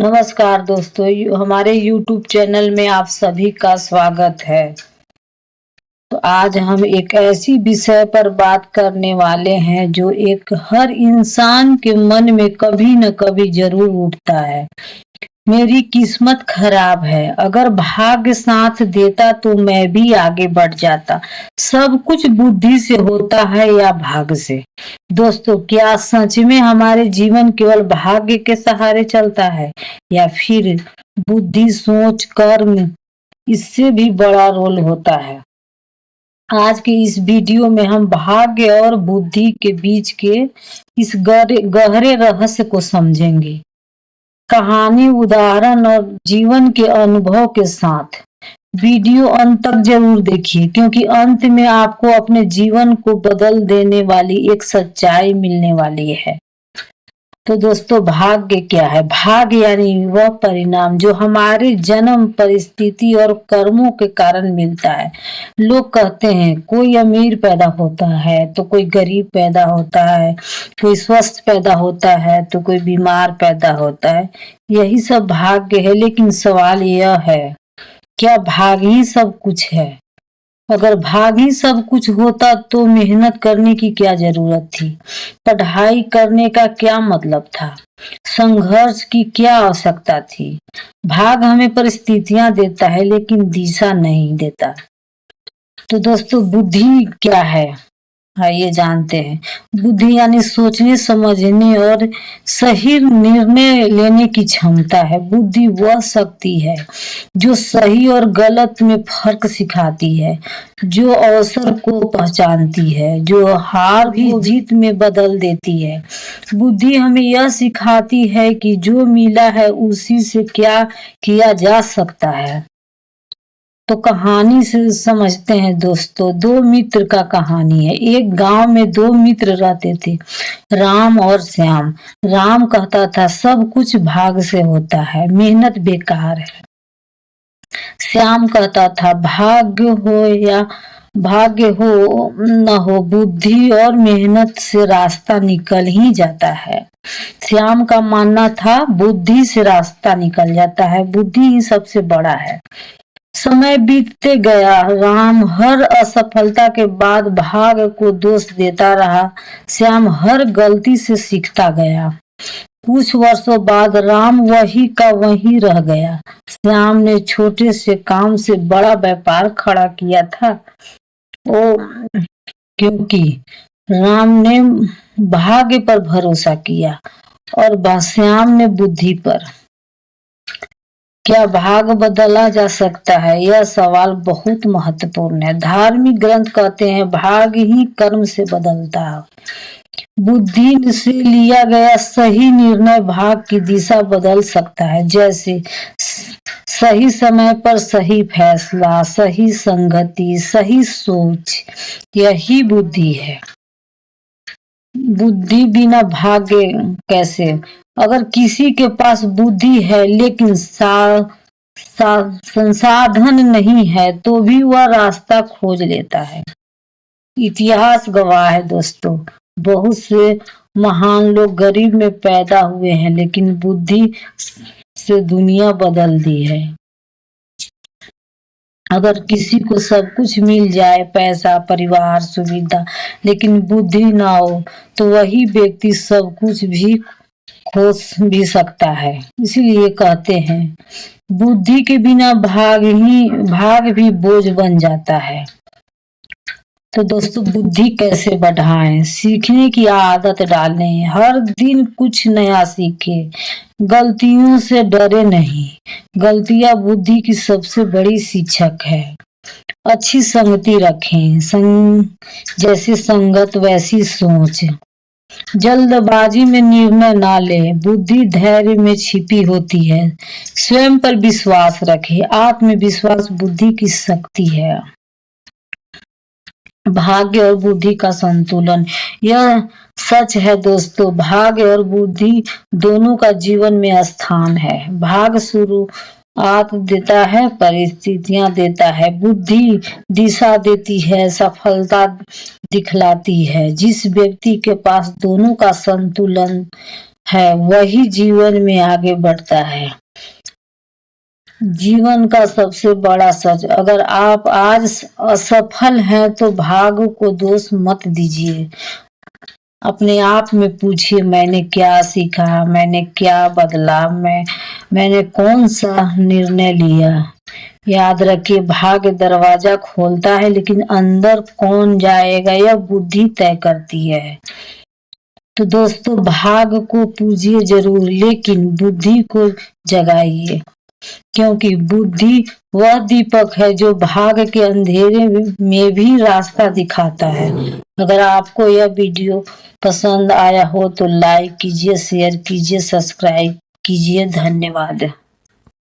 नमस्कार दोस्तों, हमारे YouTube चैनल में आप सभी का स्वागत है। तो आज हम एक ऐसी विषय पर बात करने वाले हैं जो एक हर इंसान के मन में कभी न कभी जरूर उठता है। मेरी किस्मत खराब है, अगर भाग्य साथ देता तो मैं भी आगे बढ़ जाता। सब कुछ बुद्धि से होता है या भाग्य से? दोस्तों, क्या सच में हमारे जीवन केवल भाग्य के सहारे चलता है या फिर बुद्धि, सोच, कर्म इससे भी बड़ा रोल होता है? आज के इस वीडियो में हम भाग्य और बुद्धि के बीच के इस गहरे रहस्य को समझेंगे। कहानी, उदाहरण और जीवन के अनुभव के साथ वीडियो अंत तक जरूर देखिए, क्योंकि अंत में आपको अपने जीवन को बदल देने वाली एक सच्चाई मिलने वाली है। तो दोस्तों, भाग्य क्या है? भाग्य यानी वह परिणाम जो हमारे जन्म, परिस्थिति और कर्मों के कारण मिलता है। लोग कहते हैं कोई अमीर पैदा होता है तो कोई गरीब पैदा होता है, कोई स्वस्थ पैदा होता है तो कोई बीमार पैदा होता है। यही सब भाग्य है। लेकिन सवाल यह है, क्या भाग्य ही सब कुछ है? अगर भाग्य ही सब कुछ होता तो मेहनत करने की क्या जरूरत थी? पढ़ाई करने का क्या मतलब था? संघर्ष की क्या आवश्यकता थी? भाग्य हमें परिस्थितियां देता है लेकिन दिशा नहीं देता। तो दोस्तों, बुद्धि क्या है? आइए जानते हैं। बुद्धि यानी सोचने, समझने और सही निर्णय लेने की क्षमता है। बुद्धि वह शक्ति है जो सही और गलत में फर्क सिखाती है, जो अवसर को पहचानती है, जो हार भी जीत में बदल देती है। बुद्धि हमें यह सिखाती है कि जो मिला है उसी से क्या किया जा सकता है। तो कहानी से समझते हैं दोस्तों। दो मित्र का कहानी है। एक गांव में दो मित्र रहते थे, राम और श्याम। राम कहता था सब कुछ भाग्य से होता है, मेहनत बेकार है। श्याम कहता था भाग्य हो न हो, बुद्धि और मेहनत से रास्ता निकल ही जाता है। श्याम का मानना था बुद्धि से रास्ता निकल जाता है, बुद्धि ही सबसे बड़ा है। समय बीतते गया। राम हर असफलता के बाद भाग्य को दोष देता रहा। श्याम हर गलती से सीखता गया। कुछ वर्षों बाद राम वही का वही रह गया। श्याम ने छोटे से काम से बड़ा व्यापार खड़ा किया था, क्योंकि राम ने भाग्य पर भरोसा किया और श्याम ने बुद्धि पर। क्या भाग्य बदला जा सकता है? यह सवाल बहुत महत्वपूर्ण है। धार्मिक ग्रंथ कहते हैं भाग्य ही कर्म से बदलता है। बुद्धि से लिया गया सही निर्णय भाग्य की दिशा बदल सकता है, जैसे सही समय पर सही फैसला, सही संगति, सही सोच। यही बुद्धि है। बुद्धि बिना भाग्य कैसे? अगर किसी के पास बुद्धि है लेकिन संसाधन नहीं है तो भी वह रास्ता खोज लेता है। इतिहास गवाह है दोस्तों, बहुत से महान लोग गरीब में पैदा हुए हैं लेकिन बुद्धि से दुनिया बदल दी है। अगर किसी को सब कुछ मिल जाए, पैसा, परिवार, सुविधा, लेकिन बुद्धि ना हो तो वही व्यक्ति सब कुछ भी खो भी सकता है। इसीलिए कहते हैं बुद्धि के बिना भाग भी बोझ बन जाता है। तो दोस्तों, बुद्धि कैसे बढ़ाएं? सीखने की आदत डालें, हर दिन कुछ नया सीखें, गलतियों से डरे नहीं। गलतियां बुद्धि की सबसे बड़ी शिक्षक है। अच्छी संगति रखें, जैसी संगत वैसी सोच। जल्दबाजी में निर्णय ना ले, बुद्धि धैर्य में छिपी होती है। स्वयं पर विश्वास रखें, आत्मविश्वास बुद्धि की शक्ति है। भाग्य और बुद्धि का संतुलन। यह सच है दोस्तों, भाग्य और बुद्धि दोनों का जीवन में स्थान है। भाग्य शुरुआत देता है, परिस्थितियां देता है। बुद्धि दिशा देती है, सफलता दिखलाती है। जिस व्यक्ति के पास दोनों का संतुलन है वही जीवन में आगे बढ़ता है। जीवन का सबसे बड़ा सच, अगर आप आज असफल हैं तो भाग्य को दोष मत दीजिए। अपने आप में पूछिए, मैंने क्या सीखा, मैंने क्या बदला, मैंने कौन सा निर्णय लिया। याद रखिए, भाग्य दरवाजा खोलता है लेकिन अंदर कौन जाएगा यह बुद्धि तय करती है। तो दोस्तों, भाग्य को पूजिए जरूर लेकिन बुद्धि को जगाइए, क्योंकि बुद्धि वह दीपक है जो भाग्य के अंधेरे में भी रास्ता दिखाता है। अगर आपको यह वीडियो पसंद आया हो तो लाइक कीजिए, शेयर कीजिए, सब्सक्राइब कीजिए। धन्यवाद।